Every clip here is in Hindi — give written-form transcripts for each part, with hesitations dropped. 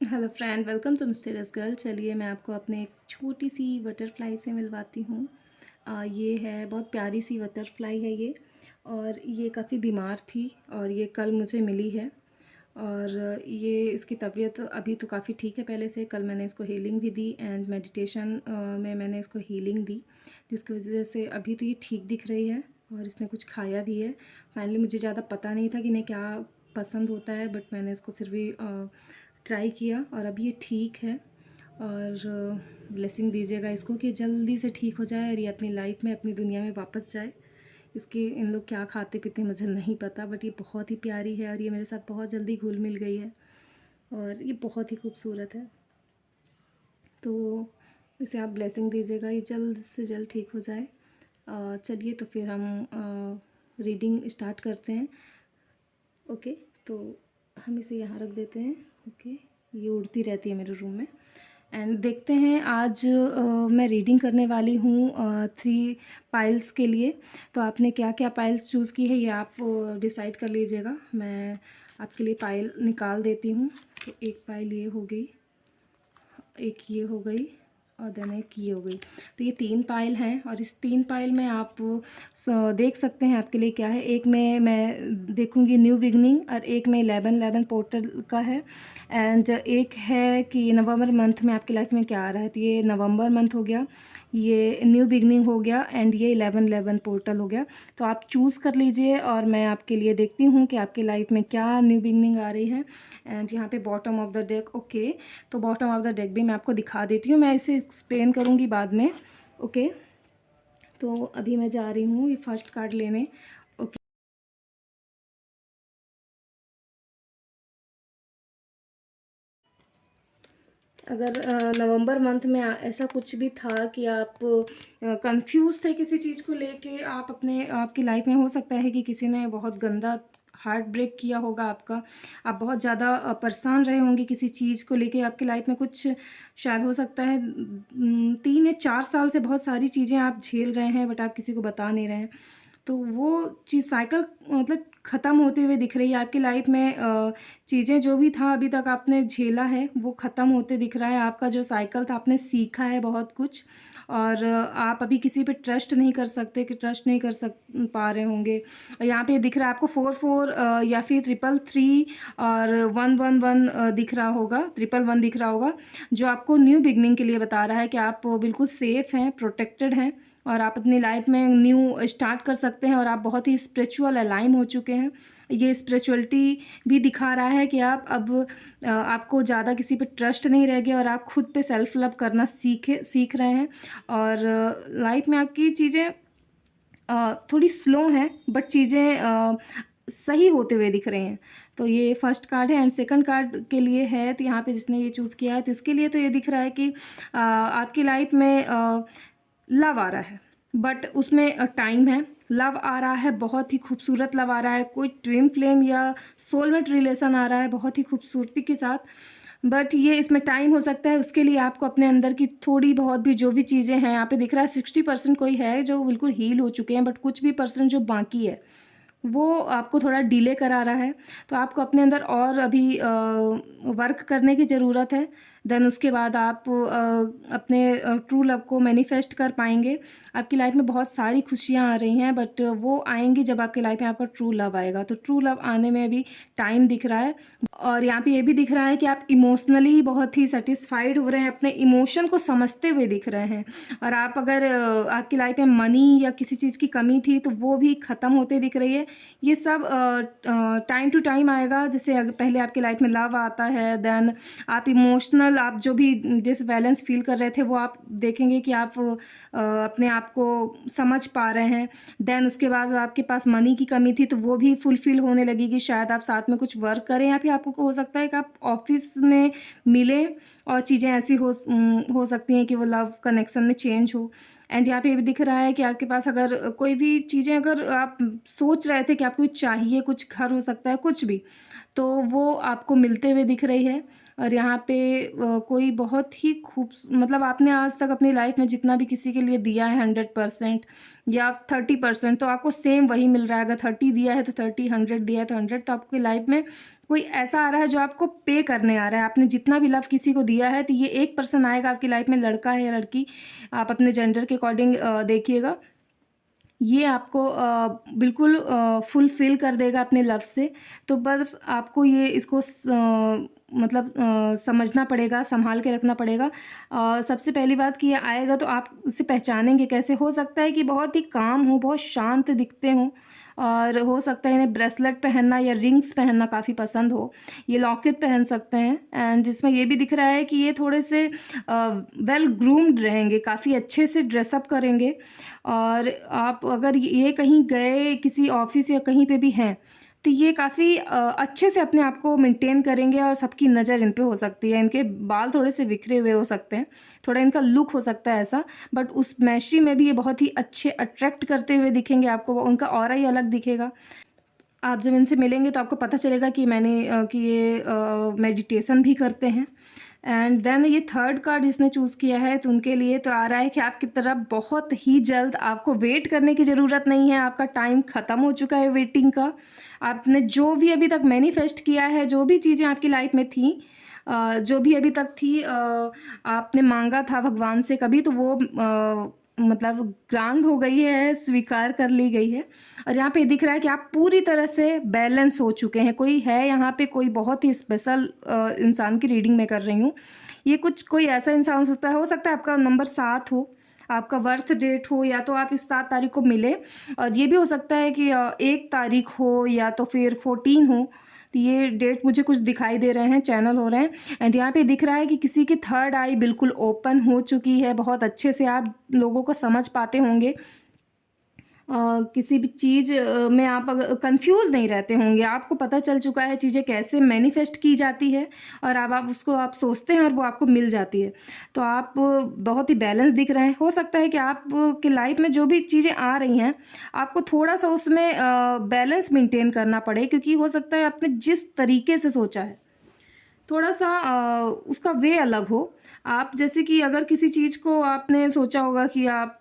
Hello friend, welcome to mysterious girl. चलिए मैं आपको अपने एक छोटी सी बटरफ्लाई से मिलवाती हूँ। ये है, बहुत प्यारी सी बटरफ्लाई है ये। और ये काफ़ी बीमार थी और ये कल मुझे मिली है। और ये इसकी तबीयत अभी तो काफ़ी ठीक है पहले से। कल मैंने इसको हीलिंग भी दी एंड मेडिटेशन में मैंने इसको हीलिंग दी, जिसकी वजह से अभी तो ये ठीक दिख रही है और इसने कुछ खाया भी है। फाइनली मुझे ज़्यादा पता नहीं था कि इन्हें क्या पसंद होता है, बट मैंने इसको फिर भी ट्राई किया और अब ये ठीक है। और ब्लेसिंग दीजिएगा इसको कि जल्दी से ठीक हो जाए और ये अपनी लाइफ में, अपनी दुनिया में वापस जाए। इसकी इन लोग क्या खाते पीते हैं मुझे नहीं पता, बट ये बहुत ही प्यारी है और ये मेरे साथ बहुत जल्दी घुल मिल गई है और ये बहुत ही खूबसूरत है। तो इसे आप ब्लेसिंग दीजिएगा, ये जल्द से जल्द ठीक हो जाए। चलिए तो फिर हम रीडिंग स्टार्ट करते हैं। ओके, तो हम इसे यहाँ रख देते हैं। ओके, ये उड़ती रहती है मेरे रूम में। एंड देखते हैं आज मैं रीडिंग करने वाली हूँ 3 पाइल्स के लिए। तो आपने क्या क्या पाइल्स चूज़ की है ये आप डिसाइड कर लीजिएगा। मैं आपके लिए पाइल निकाल देती हूँ। तो एक पाइल ये हो गई, एक ये हो गई और देन एक ये हो गई। तो ये 3 पाइल हैं और इस 3 पाइल में आप देख सकते हैं आपके लिए क्या है। एक में मैं देखूंगी न्यू बिगनिंग और एक में 11 पोर्टल का है। एंड एक है कि नवंबर मंथ में आपकी लाइफ में क्या आ रहा है। तो ये नवंबर मंथ हो गया, ये न्यू बिगनिंग हो गया एंड ये 11 पोर्टल हो गया। तो आप चूज़ कर लीजिए और मैं आपके लिए देखती हूँ कि आपकी लाइफ में क्या न्यू बिगनिंग आ रही है। एंड यहाँ पे bottom of the deck. Okay, तो बॉटम ऑफ द डेक भी मैं आपको दिखा देती हूँ, मैं इसे एक्सप्लेन करूँगी बाद में। ओके, तो अभी मैं जा रही हूँ ये फर्स्ट कार्ड लेने। ओके, अगर नवंबर मंथ में ऐसा कुछ भी था कि आप कंफ्यूज थे किसी चीज़ को लेके, आप अपने आपकी लाइफ में हो सकता है कि किसी ने बहुत गंदा हार्ट ब्रेक किया होगा आपका। आप बहुत ज़्यादा परेशान रहे होंगे किसी चीज़ को लेके। आपकी लाइफ में कुछ शायद हो सकता है 3 या 4 साल से बहुत सारी चीज़ें आप झेल रहे हैं, बट आप किसी को बता नहीं रहे हैं। तो वो चीज़ साइकिल मतलब ख़त्म होते हुए दिख रही है आपकी लाइफ में। चीज़ें जो भी था अभी तक आपने झेला है वो ख़त्म होते दिख रहा है। आपका जो साइकिल था आपने सीखा है बहुत कुछ। और आप अभी किसी पे ट्रस्ट नहीं कर सकते, कि ट्रस्ट नहीं कर पा रहे होंगे। यहाँ पे दिख रहा है आपको 4 4 या फिर 3 3 और 1 1 1 दिख रहा होगा, 1 1 1 दिख रहा होगा, जो आपको न्यू बिगनिंग के लिए बता रहा है कि आप बिल्कुल सेफ़ हैं, प्रोटेक्टेड हैं और आप अपनी लाइफ में न्यू स्टार्ट कर सकते हैं। और आप बहुत ही स्पिरिचुअल अलाइन हो चुके हैं। ये स्पिरिचुअलिटी भी दिखा रहा है कि आप अब आपको ज़्यादा किसी पे ट्रस्ट नहीं रह गया और आप खुद पे सेल्फ लव करना सीख रहे हैं। और लाइफ में आपकी चीज़ें थोड़ी स्लो हैं, बट चीज़ें सही होते हुए दिख रही हैं। तो ये फर्स्ट कार्ड है। एंड सेकंड कार्ड के लिए है, तो यहाँ पे जिसने ये चूज़ किया है तो इसके लिए तो ये दिख रहा है कि आपकी लाइफ में लव आ रहा है, बट उसमें टाइम है। लव आ रहा है, बहुत ही खूबसूरत लव आ रहा है, कोई ट्विन फ्लेम या सोलमेट रिलेशन आ रहा है बहुत ही खूबसूरती के साथ। बट ये इसमें टाइम हो सकता है, उसके लिए आपको अपने अंदर की थोड़ी बहुत भी जो भी चीज़ें हैं, यहाँ पे दिख रहा है 60% कोई है जो बिल्कुल हील हो चुके हैं, बट कुछ भी परसेंट जो बाकी है वो आपको थोड़ा डिले करा रहा है। तो आपको अपने अंदर और अभी वर्क करने की ज़रूरत है। देन उसके बाद आप अपने ट्रू लव को मैनिफेस्ट कर पाएंगे। आपकी लाइफ में बहुत सारी खुशियाँ आ रही हैं, बट वो आएंगी जब आपकी लाइफ में आपका ट्रू लव आएगा। तो ट्रू लव आने में अभी टाइम दिख रहा है। और यहाँ पे ये भी दिख रहा है कि आप इमोशनली बहुत ही सेटिस्फाइड हो रहे हैं, अपने इमोशन को समझते हुए दिख रहे हैं। और आप अगर आपकी लाइफ में मनी या किसी चीज़ की कमी थी तो वो भी ख़त्म होते दिख रही है। ये सब टाइम टू टाइम आएगा। जैसे पहले आपकी लाइफ में लव आता है, देन आप इमोशनल, आप जो भी डिसबैलेंस फील कर रहे थे वो आप देखेंगे कि आप अपने आप को समझ पा रहे हैं। देन उसके बाद आपके पास मनी की कमी थी तो वो भी फुलफिल होने लगेगी। शायद आप साथ में कुछ वर्क करें या फिर आपको हो सकता है कि आप ऑफिस में मिलें और चीज़ें ऐसी हो सकती हैं कि वो लव कनेक्शन में चेंज हो। एंड यहाँ पे ये भी दिख रहा है कि आपके पास अगर कोई भी चीज़ें, अगर आप सोच रहे थे कि आपको चाहिए, कुछ घर हो सकता है, कुछ भी, तो वो आपको मिलते हुए दिख रही है। और यहाँ पे कोई बहुत ही मतलब आपने आज तक अपनी लाइफ में जितना भी किसी के लिए दिया है 100% या 30%, तो आपको सेम वही मिल रहा है। अगर 30 दिया है तो 30, 100 दिया है तो 100, तो आपकी लाइफ में कोई ऐसा आ रहा है जो आपको पे करने आ रहा है। आपने जितना भी लव किसी को दिया है, तो ये एक पर्सन आएगा आपकी लाइफ में, लड़का है या लड़की, आप अपने जेंडर के अकॉर्डिंग देखिएगा। ये आपको बिल्कुल फुलफ़िल कर देगा अपने लव से। तो बस आपको ये इसको मतलब समझना पड़ेगा, सँभाल के रखना पड़ेगा। सबसे पहली बात कि ये आएगा तो आप उसे पहचानेंगे कैसे? हो सकता है कि बहुत ही काम हो, बहुत शांत दिखते हों, और हो सकता है इन्हें ब्रेसलेट पहनना या रिंग्स पहनना काफ़ी पसंद हो। ये लॉकेट पहन सकते हैं, एंड जिसमें ये भी दिख रहा है कि ये थोड़े से वेल ग्रूम्ड रहेंगे, काफ़ी अच्छे से ड्रेसअप करेंगे। और आप अगर ये कहीं गए, किसी ऑफ़िस या कहीं पे भी हैं, तो ये काफ़ी अच्छे से अपने आप को मेंटेन करेंगे, और सबकी नज़र इन पे हो सकती है। इनके बाल थोड़े से बिखरे हुए हो सकते हैं, थोड़ा इनका लुक हो सकता है ऐसा, बट उस मैशी में भी ये बहुत ही अच्छे अट्रैक्ट करते हुए दिखेंगे आपको, उनका ऑरा ही अलग दिखेगा। आप जब इनसे मिलेंगे तो आपको पता चलेगा कि ये मेडिटेशन भी करते हैं। एंड देन ये थर्ड कार्ड जिसने चूज़ किया है, तो उनके लिए तो आ रहा है कि आपकी तरफ बहुत ही जल्द, आपको वेट करने की ज़रूरत नहीं है, आपका टाइम ख़त्म हो चुका है वेटिंग का। आपने जो भी अभी तक मैनिफेस्ट किया है, जो भी चीज़ें आपकी लाइफ में थी, जो भी अभी तक थी, आपने मांगा था भगवान से कभी, तो वो मतलब ग्रांट हो गई है, स्वीकार कर ली गई है। और यहाँ पे दिख रहा है कि आप पूरी तरह से बैलेंस हो चुके हैं। कोई है यहाँ पे, कोई बहुत ही स्पेशल इंसान की रीडिंग मैं कर रही हूँ। ये कोई ऐसा इंसान हो सकता है आपका नंबर 7 हो, आपका बर्थ डेट हो, या तो आप इस 7 तारीख को मिले, और ये भी हो सकता है कि 1 तारीख हो या तो फिर 14 हो। तो ये डेट मुझे कुछ दिखाई दे रहे हैं, चैनल हो रहे हैं। एंड यहाँ पे दिख रहा है कि किसी की थर्ड आई बिल्कुल ओपन हो चुकी है, बहुत अच्छे से आप लोगों को समझ पाते होंगे। किसी भी चीज़ में आप अगर कंफ्यूज नहीं रहते होंगे, आपको पता चल चुका है चीज़ें कैसे मैनिफेस्ट की जाती है, और अब आप उसको आप सोचते हैं और वो आपको मिल जाती है। तो आप बहुत ही बैलेंस दिख रहे हैं। हो सकता है कि आप की लाइफ में जो भी चीज़ें आ रही हैं, आपको थोड़ा सा उसमें बैलेंस मेंटेन करना पड़े, क्योंकि हो सकता है आपने जिस तरीके से सोचा है, थोड़ा सा उसका वे अलग हो। आप जैसे कि अगर किसी चीज़ को आपने सोचा होगा कि आप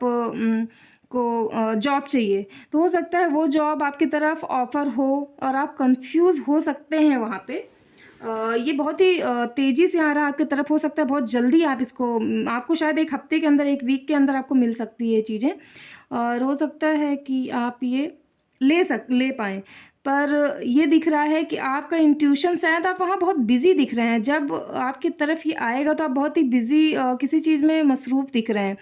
को जॉब चाहिए, तो हो सकता है वो जॉब आपकी तरफ ऑफ़र हो, और आप कंफ्यूज हो सकते हैं वहाँ पे। ये बहुत ही तेज़ी से आ रहा है आपकी तरफ, हो सकता है बहुत जल्दी आप इसको आपको शायद 1 हफ्ते के अंदर, 1 वीक के अंदर आपको मिल सकती है ये चीज़ें, और हो सकता है कि आप ये ले पाएँ। पर ये दिख रहा है कि आपका इंट्यूशन, शायद आप वहाँ बहुत बिज़ी दिख रहे हैं। जब आपकी तरफ ये आएगा तो आप बहुत ही बिज़ी किसी चीज़ में मसरूफ़ दिख रहे हैं।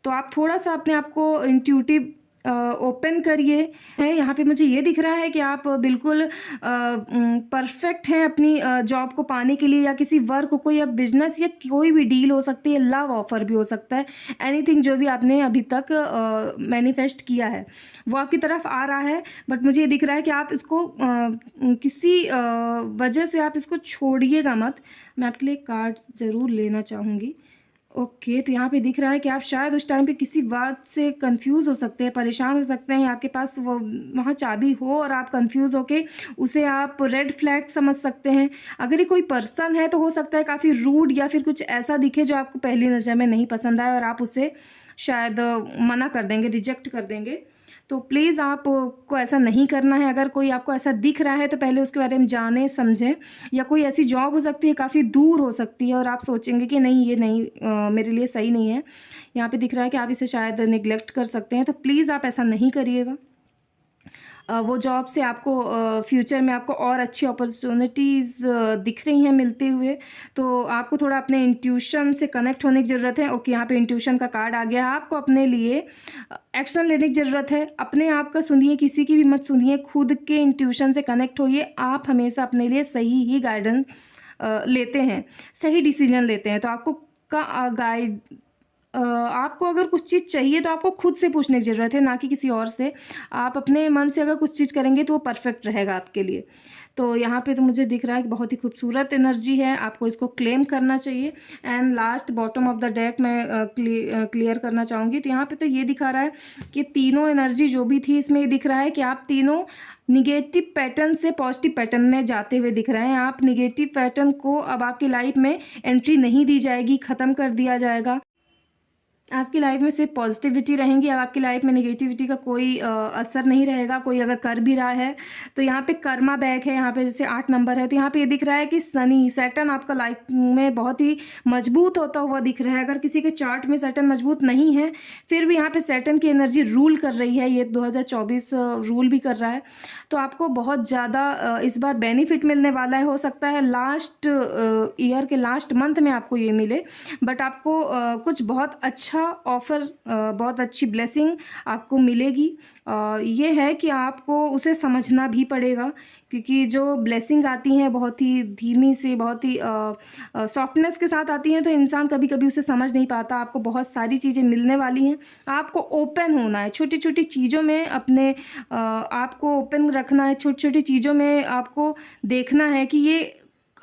तो आप थोड़ा-सा अपने आप को इंट्यूटिव ओपन करिए। है यहाँ पे मुझे ये दिख रहा है कि आप बिल्कुल परफेक्ट हैं अपनी जॉब को पाने के लिए, या किसी वर्क को, या बिज़नेस, या कोई भी डील हो सकती है, लव ऑफ़र भी हो सकता है। एनीथिंग जो भी आपने अभी तक मैनिफेस्ट किया है, वो आपकी तरफ आ रहा है। बट मुझे ये दिख रहा है कि आप इसको किसी वजह से आप इसको छोड़िएगा मत। मैं आपके लिए कार्ड्स ज़रूर लेना चाहूँगी। ओके, तो यहाँ पे दिख रहा है कि आप शायद उस टाइम पे किसी बात से कंफ्यूज हो सकते हैं, परेशान हो सकते हैं। आपके पास वो वहाँ चाबी हो और आप कंफ्यूज होके उसे आप रेड फ्लैग समझ सकते हैं। अगर ये कोई पर्सन है तो हो सकता है काफ़ी रूड या फिर कुछ ऐसा दिखे जो आपको पहली नज़र में नहीं पसंद आए, और आप उसे शायद मना कर देंगे, रिजेक्ट कर देंगे। तो प्लीज़ आपको ऐसा नहीं करना है। अगर कोई आपको ऐसा दिख रहा है तो पहले उसके बारे में जानें, समझें। या कोई ऐसी जॉब हो सकती है, काफ़ी दूर हो सकती है, और आप सोचेंगे कि नहीं, ये नहीं मेरे लिए सही नहीं है। यहाँ पे दिख रहा है कि आप इसे शायद नेग्लेक्ट कर सकते हैं, तो प्लीज़ आप ऐसा नहीं करिएगा। वो जॉब से आपको फ्यूचर में आपको और अच्छी अपॉर्चुनिटीज़ दिख रही हैं मिलते हुए, तो आपको थोड़ा अपने इंट्यूशन से कनेक्ट होने की ज़रूरत है। ओके, यहाँ पे इंट्यूशन का कार्ड आ गया है। आपको अपने लिए एक्शन लेने की ज़रूरत है। अपने आप का सुनिए, किसी की भी मत सुनिए, खुद के इंट्यूशन से कनेक्ट होइए। आप हमेशा अपने लिए सही ही गाइडेंस लेते हैं, सही डिसीजन लेते हैं। तो आपको आपको अगर कुछ चीज़ चाहिए तो आपको खुद से पूछने की ज़रूरत है, ना कि किसी और से। आप अपने मन से अगर कुछ चीज़ करेंगे तो वो परफेक्ट रहेगा आपके लिए। तो यहाँ पे तो मुझे दिख रहा है कि बहुत ही खूबसूरत एनर्जी है, आपको इसको क्लेम करना चाहिए। And last bottom of the deck मैं क्लियर करना चाहूँगी। तो यहाँ पे तो ये दिखा रहा है कि तीनों एनर्जी जो भी थी, इसमें ये दिख रहा है कि आप तीनों निगेटिव पैटर्न से पॉजिटिव पैटर्न में जाते हुए दिख रहे हैं। आप निगेटिव पैटर्न को अब आपकी लाइफ में एंट्री नहीं दी जाएगी, ख़त्म कर दिया जाएगा। आपकी लाइफ में सिर्फ पॉजिटिविटी रहेंगी। अब आपकी लाइफ में नेगेटिविटी का कोई असर नहीं रहेगा। कोई अगर कर भी रहा है तो यहाँ पे कर्मा बैक है, यहाँ पे जैसे 8 नंबर है तो यहाँ पे ये दिख रहा है कि शनि सैटर्न आपका लाइफ में बहुत ही मजबूत होता हुआ दिख रहा है। अगर किसी के चार्ट में सैटर्न मजबूत नहीं है फिर भी यहाँ पे सैटर्न की एनर्जी रूल कर रही है, ये 2024 रूल भी कर रहा है। तो आपको बहुत ज़्यादा इस बार बेनिफिट मिलने वाला है। हो सकता है लास्ट ईयर के लास्ट मंथ में आपको ये मिले, बट आपको कुछ बहुत अच्छा ऑफ़र, बहुत अच्छी ब्लेसिंग आपको मिलेगी। ये है कि आपको उसे समझना भी पड़ेगा, क्योंकि जो ब्लेसिंग आती हैं बहुत ही धीमी से, बहुत ही सॉफ्टनेस के साथ आती हैं, तो इंसान कभी कभी उसे समझ नहीं पाता। आपको बहुत सारी चीज़ें मिलने वाली हैं। आपको ओपन होना है, छोटी छोटी चीज़ों में अपने आपको ओपन रखना है। छोटी छोटी चीज़ों में आपको देखना है कि ये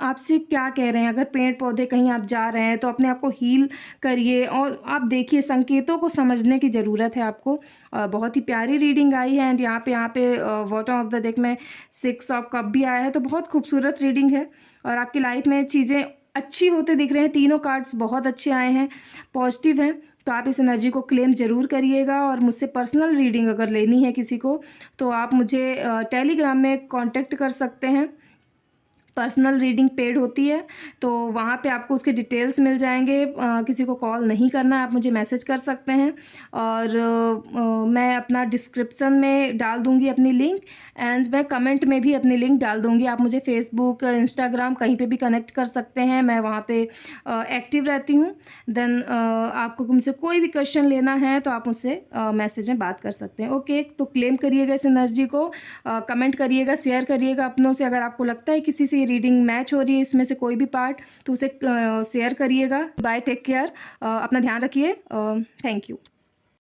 आपसे क्या कह रहे हैं। अगर पेड़ पौधे कहीं आप जा रहे हैं तो अपने आप को हील करिए और आप देखिए, संकेतों को समझने की ज़रूरत है आपको। बहुत ही प्यारी रीडिंग आई है। एंड यहाँ पे बॉटम ऑफ द डेक में 6 ऑफ कप भी आया है, तो बहुत खूबसूरत रीडिंग है और आपकी लाइफ में चीज़ें अच्छी होते दिख रहे हैं। तीनों कार्ड्स बहुत अच्छे आए हैं, पॉजिटिव हैं। तो आप इस एनर्जी को क्लेम ज़रूर करिएगा। और मुझसे पर्सनल रीडिंग अगर लेनी है किसी को तो आप मुझे टेलीग्राम में कांटेक्ट कर सकते हैं। पर्सनल रीडिंग पेड होती है, तो वहाँ पे आपको उसके डिटेल्स मिल जाएंगे। किसी को कॉल नहीं करना है, आप मुझे मैसेज कर सकते हैं। और मैं अपना डिस्क्रिप्शन में डाल दूँगी अपनी लिंक, एंड मैं कमेंट में भी अपनी लिंक डाल दूँगी। आप मुझे फेसबुक, इंस्टाग्राम कहीं पे भी कनेक्ट कर सकते हैं, मैं वहाँ पे एक्टिव रहती हूँ। देन आपको मुझसे कोई भी क्वेश्चन लेना है तो आप मुझसे मैसेज में बात कर सकते हैं। ओके, तो क्लेम करिएगा इस एनर्जी को, कमेंट करिएगा, शेयर करिएगा अपनों से। अगर आपको लगता है किसी से रीडिंग मैच हो रही है इसमें से कोई भी पार्ट, तो उसे शेयर करिएगा। बाय, टेक केयर, अपना ध्यान रखिए। Thank you.